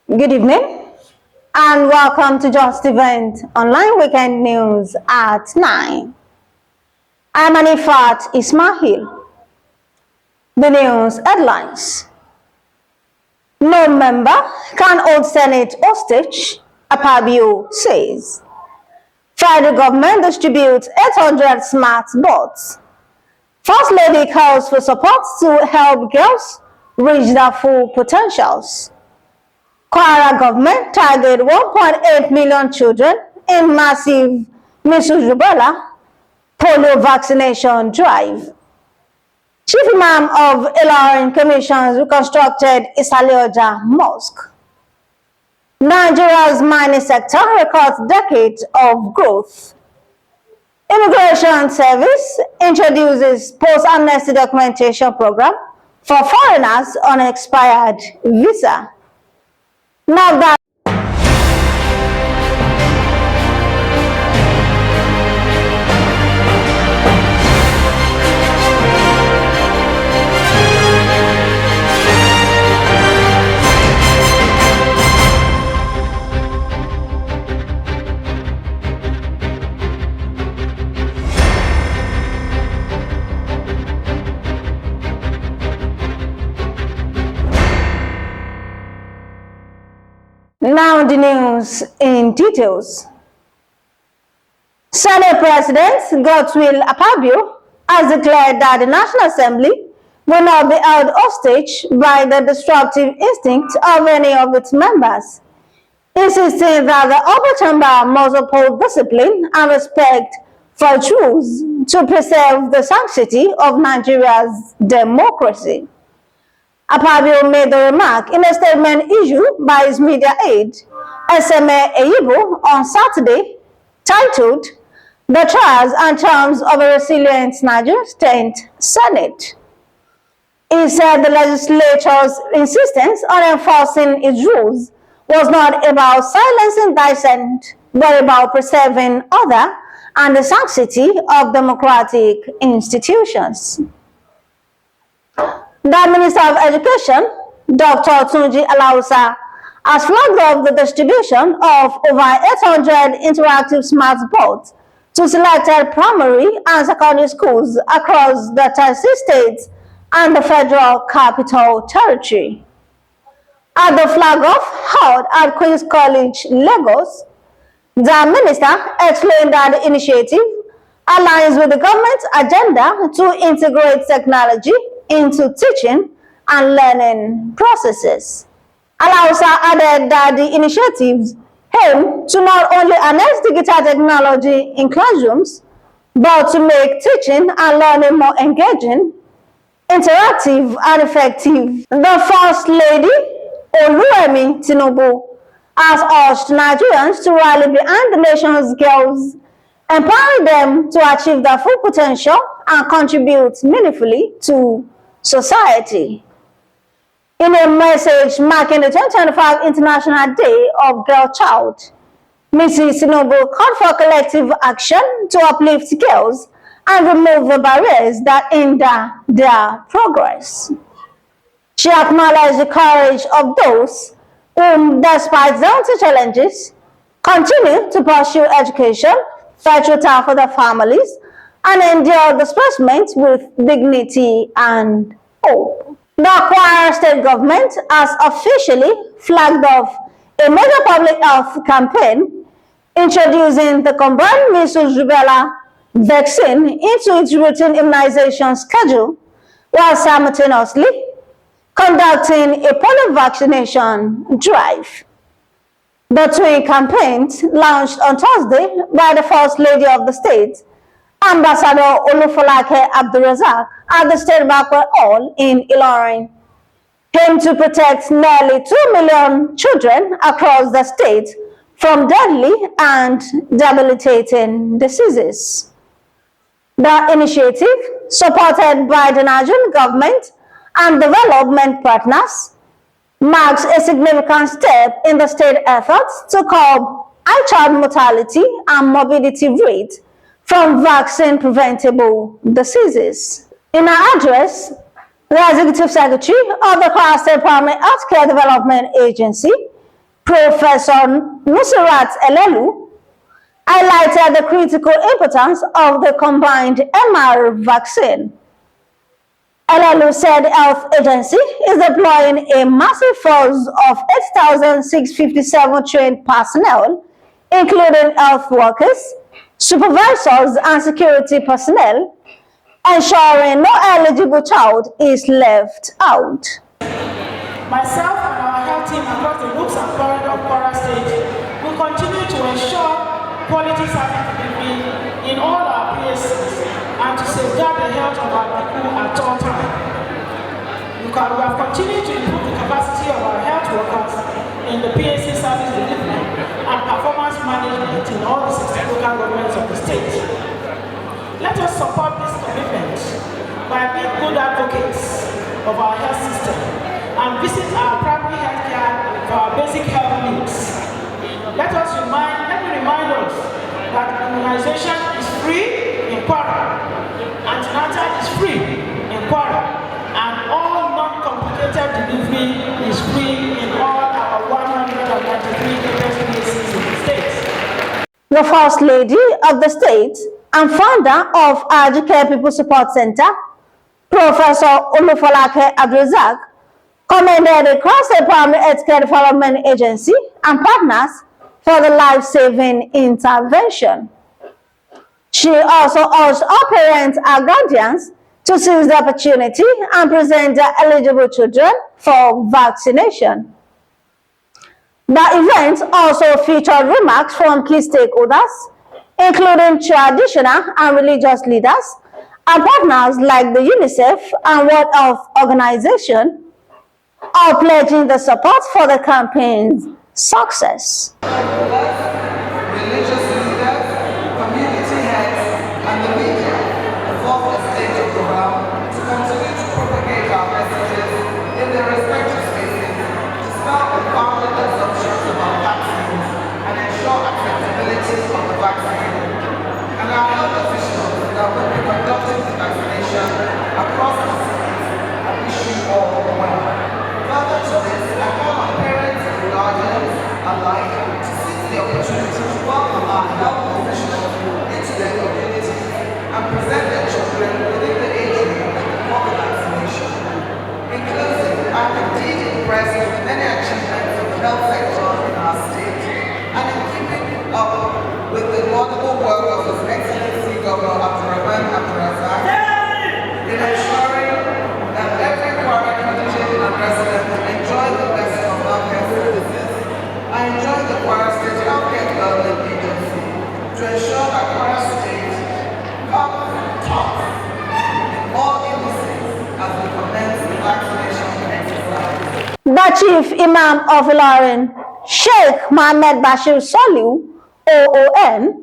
Good evening and welcome to Justeventoneline Weekend News at 9. I'm Anifat Ismail. The news headlines. No member can hold Senate hostage, Akpabio says. Federal government distributes 800 smart boards. First Lady calls for support to help girls reach their full potentials. Kwara government target 1.8 million children in massive Measles-Rubella Polio vaccination drive. Chief Imam of Ilorin commissions Reconstructed Isale-Oja Mosque. Nigeria's mining sector records decades of growth. Immigration Service introduces post-amnesty documentation program for foreigners on expired visa. NAFDAC Now the news in details. Senate President Godswill Akpabio has declared that the National Assembly will not be held hostage by the destructive instinct of any of its members, insisting that the upper chamber must uphold discipline and respect for its rules to preserve the sanctity of Nigeria's democracy. Akpabio made the remark in a statement issued by his media aide, Eyibo, on Saturday, titled, "The Trials and Charms of a Resilient Nigerian State Senate." He said the legislature's insistence on enforcing its rules was not about silencing dissent, but about preserving order and the sanctity of democratic institutions. The Minister of Education, Dr. Tunji Alausa, has flagged up the distribution of over 800 interactive smart boards to selected primary and secondary schools across the 36 states and the Federal Capital Territory. At the flag-off held at Queen's College, Lagos, the minister explained that the initiative aligns with the government's agenda to integrate technology into teaching and learning processes. Alausa added that the initiatives aim to not only harness digital technology in classrooms, but to make teaching and learning more engaging, interactive, and effective. The First Lady, Oluwemi Tinubu, has urged Nigerians to rally behind the nation's girls, empowering them to achieve their full potential and contribute meaningfully to society. In a message marking the 2025 International Day of Girl Child, Mrs. Tinubu called for collective action to uplift girls and remove the barriers that hinder their progress. She acknowledged the courage of those whom, despite daunting challenges, continue to pursue education, fetch water for their families, and endure displacement with dignity and hope. The Kwara state government has officially flagged off a major public health campaign introducing the combined Measles-Rubella vaccine into its routine immunization schedule, while simultaneously conducting a polio vaccination drive. The twin campaigns, launched on Thursday by the First Lady of the state, Ambassador Olufolake Abdulrazak, at the State Banquet Hall in Ilorin, aim to protect nearly 2 million children across the state from deadly and debilitating diseases. The initiative, supported by the Nigerian government and development partners, marks a significant step in the state efforts to curb high child mortality and morbidity rate from vaccine-preventable diseases. In her address, the Executive Secretary of the Kwara State Primary Healthcare Development Agency, Professor Nusrat Elelu highlighted the critical importance of the combined MR vaccine. Elelu said the health agency is deploying a massive force of 8,657 trained personnel, including health workers, supervisors, and security personnel, ensuring no eligible child is left out. Myself and our health team across the nooks and corners of Kwara State will continue to ensure quality service delivery in all our PSCs and to safeguard the health of our people at all times. We have continued to improve the capacity of our health workers in the PSC service delivery and performance management in all the 60 local governments of the state. Let us support this commitment by being good advocates of our health system and visit our primary health care for our basic health needs. Let me remind us that immunization is free in Kwara, antenatal is free in Kwara, and all non-complicated delivery is free in all our 193 PSCs in the state. The First Lady of the state and founder of Ajike People Support Center, Professor Olufolake Abdulrazak, commended the Cross-State Primary Healthcare Development Agency and partners for the life-saving intervention. She also urged all parents and guardians to seize the opportunity and present their eligible children for vaccination. The event also featured remarks from key stakeholders, including traditional and religious leaders and partners like the UNICEF and World Health Organization, all pledging the support for the campaign's success. Religious leaders, community heads, and the media involve the state of the realm to continue to propagate our messages in their respective spaces to spell the founded assumptions about vaccines and ensure acceptability of the vaccine. And our health officials that will be conducting the vaccination across the cities and wish you all well. Further to this, I call on parents and guardians alike to seize the opportunity to welcome our health officials into their communities and present their children within the age range for the vaccination. In closing, I'm indeed impressed with the many achievements of the health sector in our state and in keeping up with the laudable work of His Excellency Governor Abdulrazak in ensuring that every Kwara candidate and resident enjoy the best of healthcare services. I enjoy the Kwara State Healthcare Development Agency to ensure that Kwara State comes top in all indices as we commence the vaccination exercise. The Chief Imam of Ilorin, Sheikh Mohammed Bashir Soliu, OON,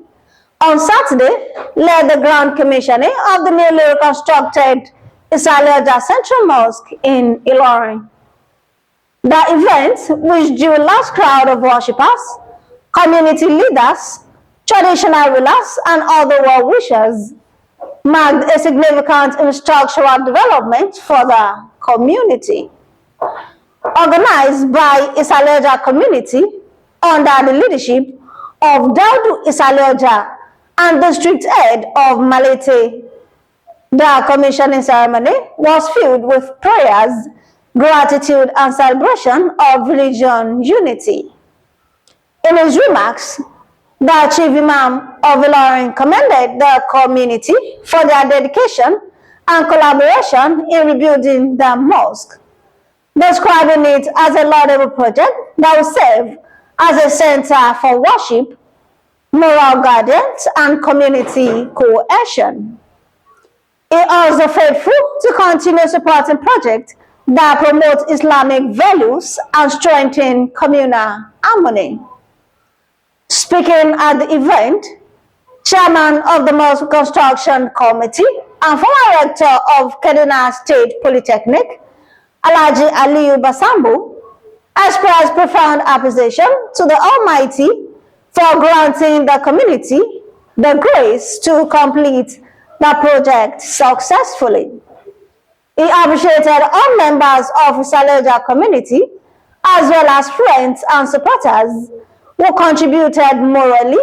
on Saturday led the ground commissioning of the newly reconstructed Isale-Oja Central Mosque in Ilorin. The event, which drew a large crowd of worshippers, community leaders, traditional rulers, and other well-wishers, marked a significant infrastructural development for the community. Organized by Isale-Oja community under the leadership of Daudu Isale-Oja and district head of Malete, the commissioning ceremony was filled with prayers, gratitude, and celebration of religion unity. In his remarks, the Chief Imam of Ilorin commended the community for their dedication and collaboration in rebuilding the mosque, describing it as a laudable project that will serve as a center for worship, moral guidance, and community cohesion. He also faithful to continue supporting projects that promote Islamic values and strengthen communal harmony. Speaking at the event, Chairman of the Mosque Construction Committee and former Rector of Kaduna State Polytechnic, Alhaji Aliyu Basambu, expressed profound appreciation to the Almighty for granting the community the grace to complete the project successfully. He appreciated all members of the Isale-Oja community as well as friends and supporters who contributed morally,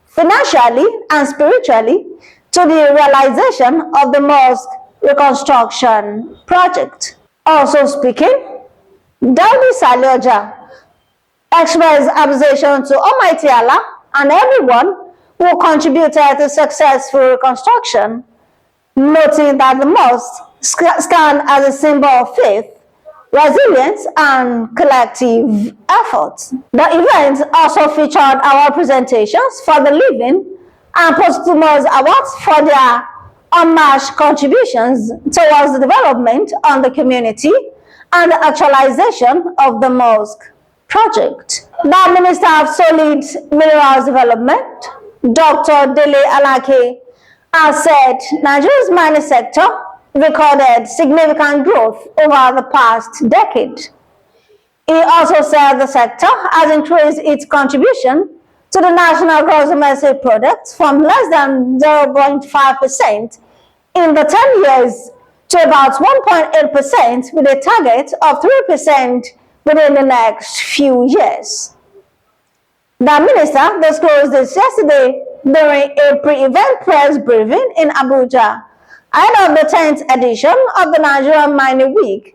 financially, and spiritually to the realization of the mosque reconstruction project. Also speaking, Isale-Oja expressed appreciation to Almighty Allah and everyone who contributed to successful reconstruction, noting that the mosque stands as a symbol of faith, resilience, and collective effort. The event also featured award presentations for the living and posthumous awards for their unmatched contributions towards the development of the community and the actualization of the mosque project. The Minister of Solid Minerals Development, Dr. Dele Alake, has said Nigeria's mining sector recorded significant growth over the past decade. He also said the sector has increased its contribution to the national gross domestic product from less than 0.5% in the 10 years to about 1.8% with a target of 3% within the next few years. The minister disclosed this yesterday during a pre-event press briefing in Abuja ahead of the 10th edition of the Nigerian Mining Week,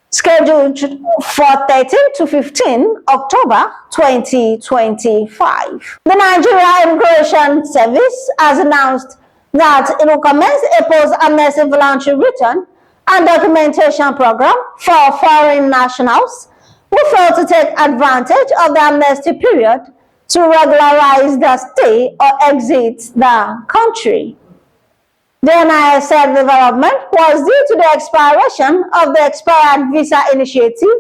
scheduled for 13 to 15 October 2025. The Nigeria Immigration Service has announced that it will commence a post-amnesty voluntary return and documentation program for foreign nationals who fail to take advantage of the amnesty period to regularize their stay or exit the country. The NIS said the development was due to the expiration of the expired visa initiative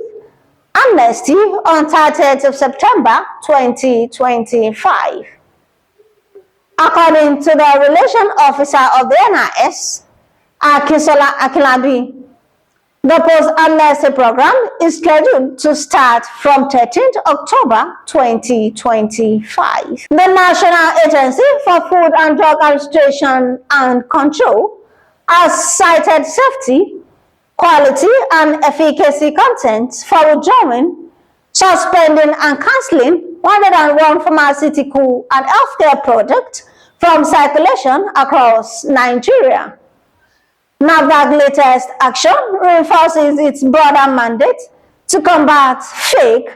amnesty on 30th of September 2025. According to the relation officer of the NIS, Akisola Akilabi, the post-amnesty program is scheduled to start from 13th October 2025. The National Agency for Food and Drug Administration and Control has cited safety, quality, and efficacy content for withdrawing, suspending, and cancelling 101 pharmaceutical and healthcare products from circulation across Nigeria. NAFDAC latest action reinforces its broader mandate to combat fake,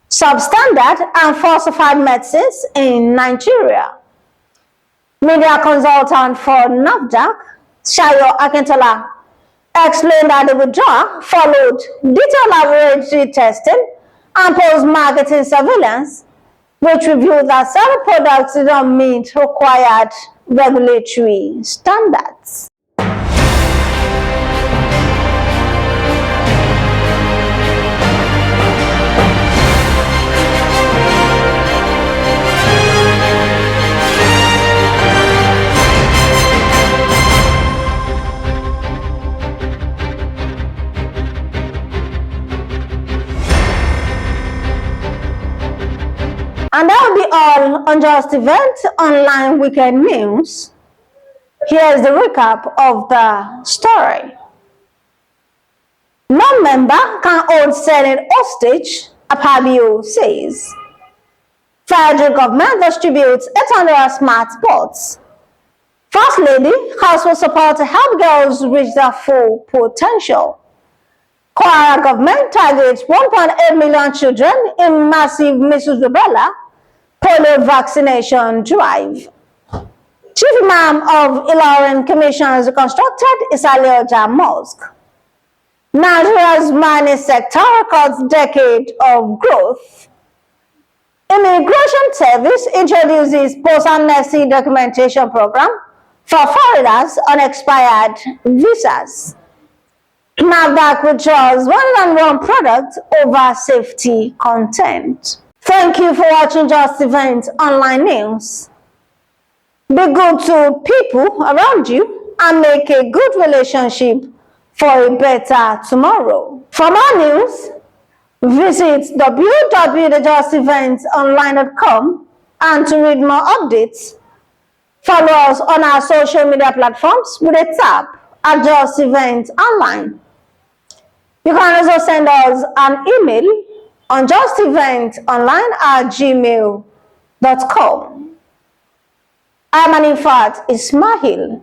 substandard, and falsified medicines in Nigeria. Media consultant for NAFDAC, Shayo Akintola, explained that the withdrawal followed detailed laboratory testing and post-marketing surveillance, which revealed that certain products did not meet required regulatory standards. And that will be all on Justeventoneline Weekend News. Here's the recap of the story. No member can hold Senate hostage, Akpabio says. Federal government distributes 800 smart boards. First Lady calls for support to help girls reach their full potential. Kwara government targets 1.8 million children in massive Measles-Rubella Polio vaccination drive. Chief Imam of Ilorin commissions Reconstructed Isale-Oja Mosque. Nigeria's mining sector records decade of growth. Immigration Service introduces post-amnesty documentation program for foreigners on expired visas. NAFDAC withdraws 101 products over safety content. Thank you for watching Justeventoneline News. Be good to people around you and make a good relationship for a better tomorrow. For more news, visit www.justeventoneline.com, and to read more updates, follow us on our social media platforms with a tap at Justeventoneline. You can also send us an email on justeventoneline@gmail.com. I'm Anifat Ismail.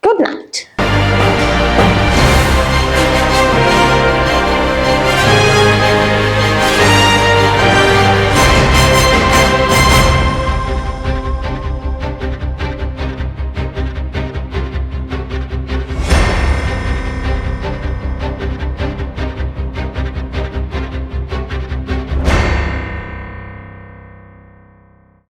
Good night.